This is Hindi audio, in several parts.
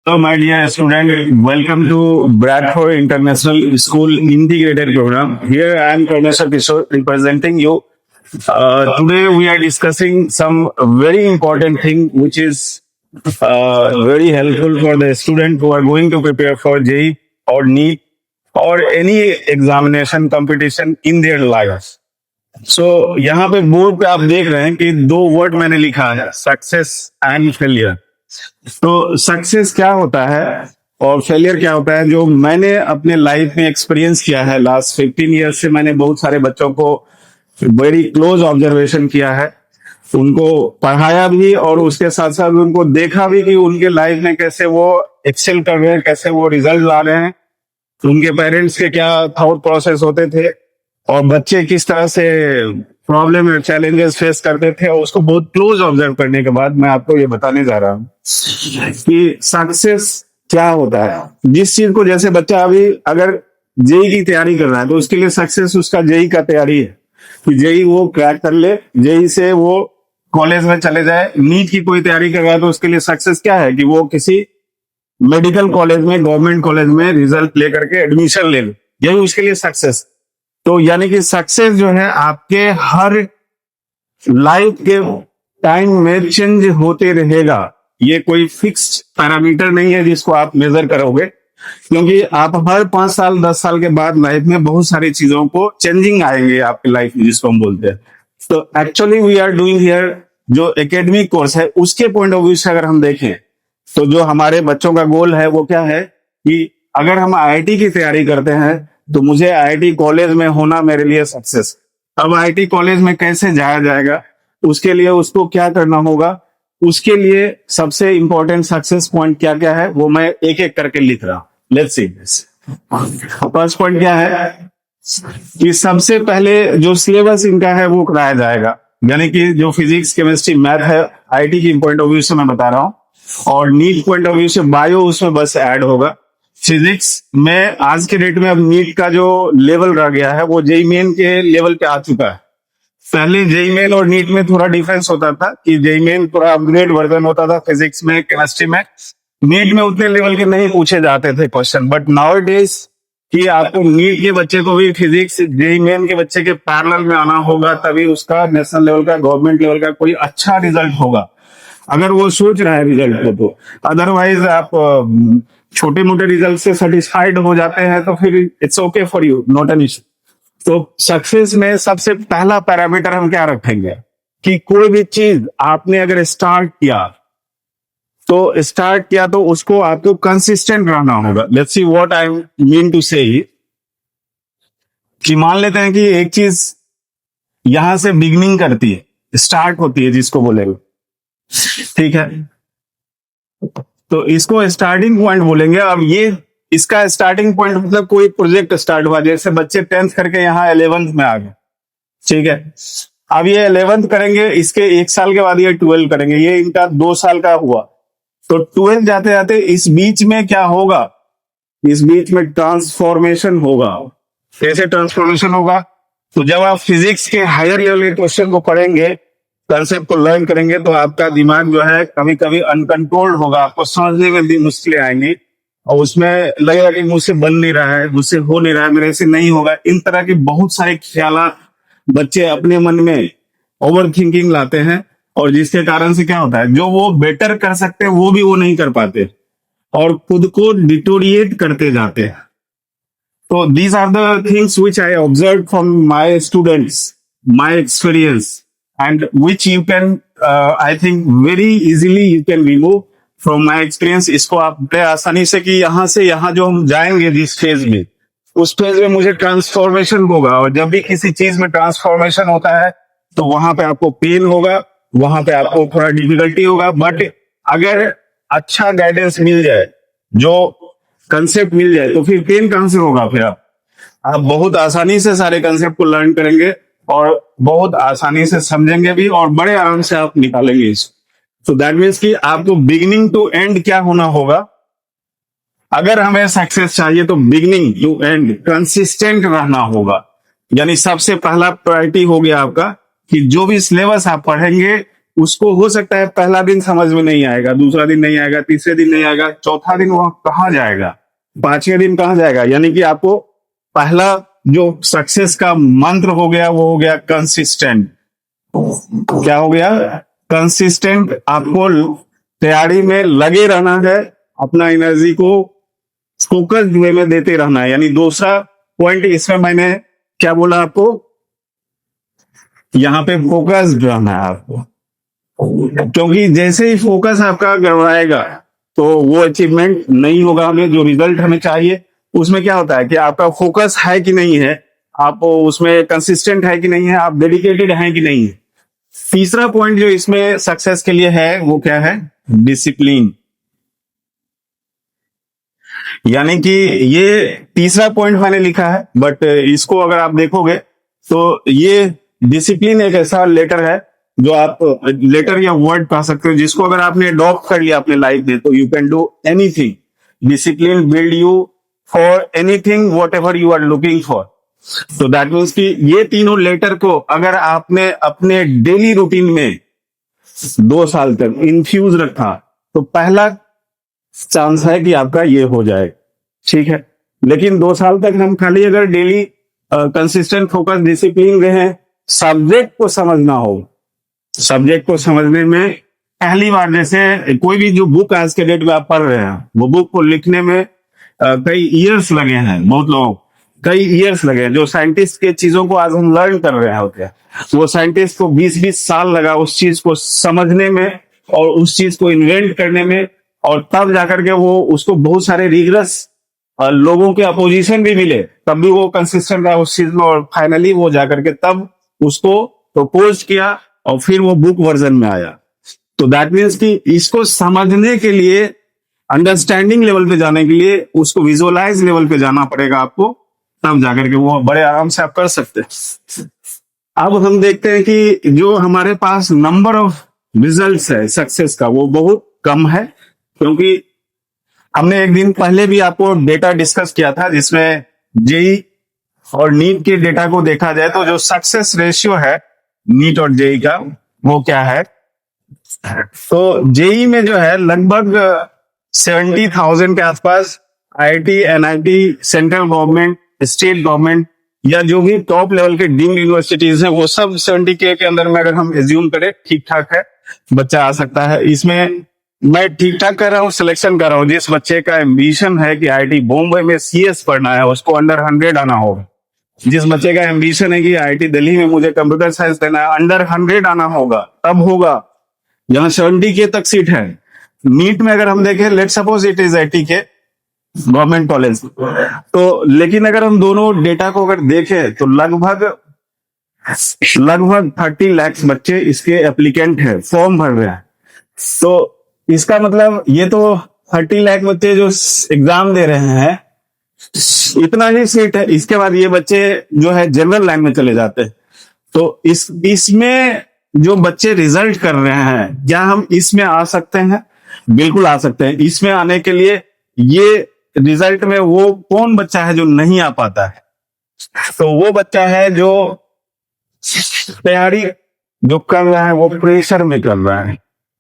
So, my dear student, welcome to Bradford International School Integrated Program. Here I am Karneshwar Kishore representing you. Today we are discussing some very important thing which is very helpful for the student who are going to prepare for JEE or NEET or any examination competition in their lives. So यहाँ पे बोर्ड पे आप देख रहे हैं कि दो वर्ड मैंने लिखा है, सक्सेस एंड फेलियर। तो सक्सेस क्या होता है और फेलियर क्या होता है, जो मैंने अपने लाइफ में एक्सपीरियंस किया है। लास्ट 15 ईयर्स से मैंने बहुत सारे बच्चों को वेरी क्लोज ऑब्जर्वेशन किया है, उनको पढ़ाया भी और उसके साथ साथ उनको देखा भी कि उनके लाइफ में कैसे वो एक्सेल कर रहे हैं, कैसे वो रिजल्ट ला रहे हैं, उनके पेरेंट्स के क्या थॉट प्रोसेस होते थे और बच्चे किस तरह से प्रॉब्लम और चैलेंजेस फेस करते थे। और उसको बहुत क्लोज ऑब्जर्व करने के बाद मैं आपको ये बताने जा रहा हूँ कि सक्सेस क्या होता है। जिस चीज को, जैसे बच्चा अभी अगर जेई की तैयारी कर रहा है तो उसके लिए सक्सेस उसका जेई का तैयारी है कि जेई वो क्रैक कर ले, जेई से वो कॉलेज में चले जाए। नीट की कोई तैयारी कर रहा है तो उसके लिए सक्सेस क्या है कि वो किसी मेडिकल कॉलेज में, गवर्नमेंट कॉलेज में रिजल्ट लेकर के एडमिशन ले ले, यही उसके लिए सक्सेस। तो यानी कि सक्सेस जो है आपके हर लाइफ के टाइम में चेंज होते रहेगा। ये कोई फिक्स्ड पैरामीटर नहीं है जिसको आप मेजर करोगे, क्योंकि आप हर 5 साल 10 साल के बाद लाइफ में बहुत सारी चीजों को चेंजिंग आएंगे आपकी लाइफ में, जिसको हम बोलते हैं। तो actually we are doing here जो एकेडमिक कोर्स है उसके पॉइंट ऑफ व्यू से अगर हम देखें तो जो हमारे बच्चों का गोल है वो क्या है कि अगर हम आईआईटी की तैयारी करते हैं तो मुझे आईआईटी कॉलेज में होना मेरे लिए सक्सेस। अब आईआईटी कॉलेज में कैसे जाया जाएगा, उसके लिए उसको क्या करना होगा, उसके लिए सबसे इंपॉर्टेंट सक्सेस पॉइंट क्या क्या है वो मैं एक एक करके लिख रहा हूं। Let's see this. First point क्या है कि सबसे पहले जो सिलेबस इनका है वो कराया जाएगा, यानी कि जो फिजिक्स केमिस्ट्री मैथ है आईआईटी की पॉइंट ऑफ व्यू से मैं बता रहा हूँ, और नीट पॉइंट ऑफ व्यू से बायो उसमें बस ऐड होगा। फिजिक्स में आज के डेट में अब नीट का जो लेवल रह गया है वो जेई मेन के लेवल पे आ चुका है। पहले जेई मेन और नीट में थोड़ा डिफरेंस होता था कि जेई मेन थोड़ा अपग्रेड वर्जन होता था फिजिक्स में, केमिस्ट्री में। नीट में उतने लेवल के नहीं पूछे जाते थे क्वेश्चन, बट नाउ डेज कि आपको नीट के बच्चे को भी फिजिक्स जेई मेन के बच्चे के पैरेलल में आना होगा, तभी उसका नेशनल लेवल का, गवर्नमेंट लेवल का कोई अच्छा रिजल्ट होगा, अगर वो सोच रहा है रिजल्ट को। तो अदरवाइज आप छोटे मोटे रिजल्ट से सेटिस्फाइड हो जाते हैं तो फिर it's okay for you, not an issue. तो सक्सेस में सबसे पहला पैरामीटर हम क्या रखेंगे कि कोई भी चीज आपने अगर स्टार्ट किया तो उसको आपको कंसिस्टेंट रहना होगा। Let's see what I mean to say, कि मान लेते हैं कि एक चीज यहां से बिगनिंग करती है, स्टार्ट होती है जिसको बोलेंगे, ठीक है, तो इसको स्टार्टिंग पॉइंट बोलेंगे। अब ये इसका स्टार्टिंग पॉइंट मतलब कोई प्रोजेक्ट स्टार्ट हुआ, जैसे बच्चे 10th करके यहाँ 11th में आ गए, ठीक है। अब ये 11th करेंगे, इसके 1 साल के बाद ये 12 करेंगे, ये इनका 2 साल का हुआ। तो 12 जाते जाते इस बीच में क्या होगा, इस बीच में ट्रांसफॉर्मेशन होगा। कैसे ट्रांसफॉर्मेशन होगा, तो जब आप फिजिक्स के हायर लेवल के क्वेश्चन को पढ़ेंगे, कंसेप्ट को लर्न करेंगे, तो आपका दिमाग जो है कभी कभी अनकंट्रोल्ड होगा, आपको समझने में भी मुश्किलें आएंगी और उसमें लगेगा कि मुझसे बन नहीं रहा है, मुझसे हो नहीं रहा है, मेरे से नहीं होगा। इन तरह के बहुत सारे ख्यालात बच्चे अपने मन में ओवर थिंकिंग लाते हैं, और जिसके कारण से क्या होता है, जो वो बेटर कर सकते हैं वो भी वो नहीं कर पाते और खुद को डिटोरिएट करते जाते हैं। तो these are the things which I observed from my students, my experience, and which you can, I think very easily you can remove from my experience। इसको आप बड़े आसानी से, कि यहाँ से यहाँ जो हम जाएंगे जिस फेज में, उस फेज में मुझे ट्रांसफॉर्मेशन होगा, और जब भी किसी चीज में ट्रांसफॉर्मेशन होता है तो वहां पे आपको पेन होगा, वहां पे आपको थोड़ा डिफिकल्टी होगा, बट अगर अच्छा गाइडेंस मिल जाए, जो कंसेप्ट मिल जाए, तो फिर पेन कहां से होगा। फिर आप बहुत आसानी से सारे कंसेप्ट को लर्न करेंगे और बहुत आसानी से समझेंगे भी, और बड़े आराम से आप निकालेंगे इसको। तो दैट मीन्स कि आपको बिगिनिंग टू एंड क्या होना होगा, अगर हमें सक्सेस चाहिए तो बिगिनिंग टू एंड कंसिस्टेंट रहना होगा। यानी सबसे पहला प्रायोरिटी हो गया आपका कि जो भी सिलेबस आप पढ़ेंगे उसको हो सकता है पहला दिन समझ में नहीं आएगा, दूसरा दिन नहीं आएगा, तीसरे दिन नहीं आएगा, चौथा दिन वह कहाँ जाएगा, पांचवें दिन कहाँ जाएगा। यानी कि आपको पहला जो सक्सेस का मंत्र हो गया वो हो गया कंसिस्टेंट। क्या हो गया? कंसिस्टेंट। आपको तैयारी में लगे रहना है, अपना एनर्जी को फोकस्ड वे में देते रहना है। यानी दूसरा पॉइंट इसमें मैंने क्या बोला आपको, यहाँ पे फोकस्ड रहना है आपको, क्योंकि जैसे ही फोकस आपका गड़बड़ाएगा तो वो अचीवमेंट नहीं होगा। हमें जो रिजल्ट हमें चाहिए उसमें क्या होता है कि आपका फोकस है कि नहीं है, आप उसमें कंसिस्टेंट है कि नहीं है, आप डेडिकेटेड हैं कि नहीं है। तीसरा पॉइंट जो इसमें सक्सेस के लिए है वो क्या है? डिसिप्लिन। यानी कि ये तीसरा पॉइंट मैंने लिखा है, बट इसको अगर आप देखोगे तो ये डिसिप्लिन एक ऐसा लेटर है जो आप लेटर या वर्ड कह सकते हो, जिसको अगर आपने अडॉप्ट कर लिया अपने लाइफ में तो you can do anything. Discipline build you for anything whatever you are looking for. तो दैट मीन्स कि ये तीनों लेटर को अगर आपने अपने डेली रूटीन में 2 साल तक इन्फ्यूज रखा तो पहला चांस है कि आपका ये हो जाए, ठीक है। लेकिन 2 साल तक हम खाली अगर डेली कंसिस्टेंट फोकस डिसिप्लिन रहे, सब्जेक्ट को समझना हो, सब्जेक्ट को समझने में पहली बार, जैसे कोई भी जो बुक आज के डेट में आप पढ़ रहे हैं वो बुक को लिखने में कई ईयर्स लगे हैं, बहुत लोग कई ईयर्स लगे हैं। जो साइंटिस्ट के चीजों को आज हम लर्न कर रहे होते हैं, वो साइंटिस्ट को 20-20 साल लगा उस चीज को समझने में और उस चीज को इन्वेंट करने में, और तब जाकर के वो उसको बहुत सारे रिगरस लोगों के अपोजिशन भी मिले, तब भी वो कंसिस्टेंट रहा उस चीज में, और फाइनली वो जाकर के तब उसको प्रपोज किया और फिर वो बुक वर्जन में आया। तो दैट मीन्स कि इसको समझने के लिए, अंडरस्टैंडिंग लेवल पे जाने के लिए उसको विजुअलाइज लेवल पे जाना पड़ेगा आपको, तब जाकर के वो बड़े आराम से आप कर सकते हैं। अब हम देखते हैं कि जो हमारे पास नंबर ऑफ रिजल्ट्स है सक्सेस का वो बहुत कम है, क्योंकि हमने एक दिन पहले भी आपको डेटा डिस्कस किया था जिसमें जेई और नीट के डेटा को देखा जाए तो जो सक्सेस रेशियो है नीट और जेई का वो क्या है। तो जेई में जो है लगभग 70,000 के आसपास IIT, NIT, central government, state government या जो भी टॉप लेवल के डीम्ड यूनिवर्सिटीज हैं वो सब 70K के अंदर में अगर हम एज्यूम करें ठीक ठाक है, बच्चा आ सकता है। इसमें मैं ठीक ठाक कर रहा हूँ, सिलेक्शन कर रहा हूँ। जिस बच्चे का एम्बिशन है कि आईआईटी बॉम्बे में सीएस पढ़ना है उसको अंडर 100 आना होगा। जिस बच्चे का एम्बिशन है कि आईआईटी दिल्ली में मुझे कंप्यूटर साइंस लेना है, अंडर 100 आना होगा, तब होगा। यहाँ 70K तक सीट है। नीट में अगर हम देखें, let suppose it is 80K government college, तो लेकिन अगर हम दोनों डेटा को अगर देखें तो लगभग 30 लाख बच्चे इसके एप्लीकेंट है, फॉर्म भर रहे हैं। तो इसका मतलब ये तो 30 लाख बच्चे जो एग्जाम दे रहे हैं, इतना ही सीट है। इसके बाद ये बच्चे जो है जनरल लाइन में चले जाते हैं। तो इसमें जो बच्चे रिजल्ट कर रहे हैं, क्या हम इसमें आ सकते हैं? बिल्कुल आ सकते हैं। इसमें आने के लिए ये रिजल्ट में वो कौन बच्चा है जो नहीं आ पाता है? तो वो बच्चा है जो तैयारी जो कर रहा है वो प्रेशर में कर रहा है,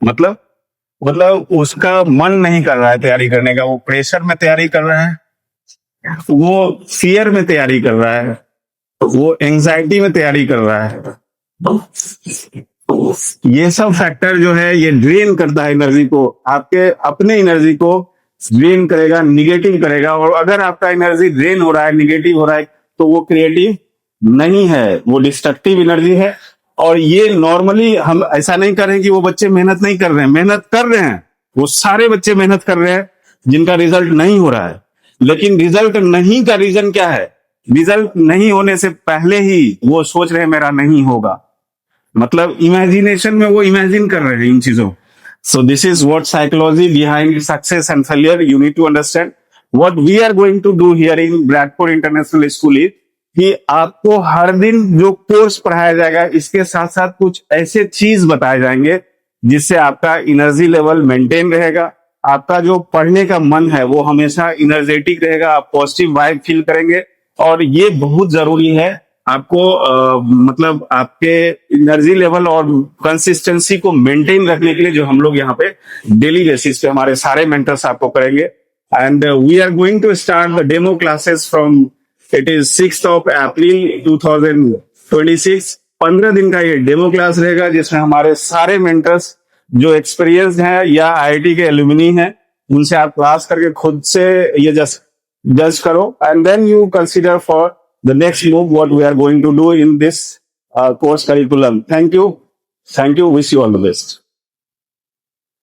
मतलब उसका मन नहीं कर रहा है तैयारी करने का, वो प्रेशर में तैयारी कर रहा है, वो फियर में तैयारी कर रहा है, वो एंजाइटी में तैयारी कर रहा है। ये सब फैक्टर जो है ये ड्रेन करता है एनर्जी को, आपके अपने एनर्जी को ड्रेन करेगा, निगेटिव करेगा। और अगर आपका एनर्जी ड्रेन हो रहा है, निगेटिव हो रहा है, तो वो क्रिएटिव नहीं है, वो डिस्ट्रक्टिव एनर्जी है। और ये नॉर्मली हम ऐसा नहीं कर रहे हैं कि वो बच्चे मेहनत नहीं कर रहे हैं, मेहनत कर रहे हैं, वो सारे बच्चे मेहनत कर रहे हैं जिनका रिजल्ट नहीं हो रहा है। लेकिन रिजल्ट नहीं का रीजन क्या है? रिजल्ट नहीं होने से पहले ही वो सोच रहे हैं मेरा नहीं होगा, मतलब इमेजिनेशन में वो इमेजिन कर रहे हैं इन चीजों। So this is what psychology behind success and failure you need to understand. What we are going to do here in Bradford international school is कि आपको हर दिन जो कोर्स पढ़ाया जाएगा इसके साथ साथ कुछ ऐसे चीज बताए जाएंगे जिससे आपका एनर्जी लेवल मेंटेन रहेगा, आपका जो पढ़ने का मन है वो हमेशा एनर्जेटिक रहेगा, आप पॉजिटिव वाइब फील करेंगे। और ये बहुत जरूरी है आपको मतलब आपके एनर्जी लेवल और कंसिस्टेंसी को मेंटेन रखने के लिए जो हम लोग यहाँ पे डेली बेसिस पे हमारे सारे मेंटर्स आपको करेंगे। And we are going to start the demo classes from it is 6th of April 2026। 15 दिन का ये डेमो क्लास रहेगा जिसमें हमारे सारे मेंटर्स जो एक्सपीरियंस हैं या आईआईटी के एलुमनी हैं उनसे आप क्लास करके खुद से ये जज करो and then you consider for the next move what we are going to do in this course curriculum. Thank you, wish you all the best.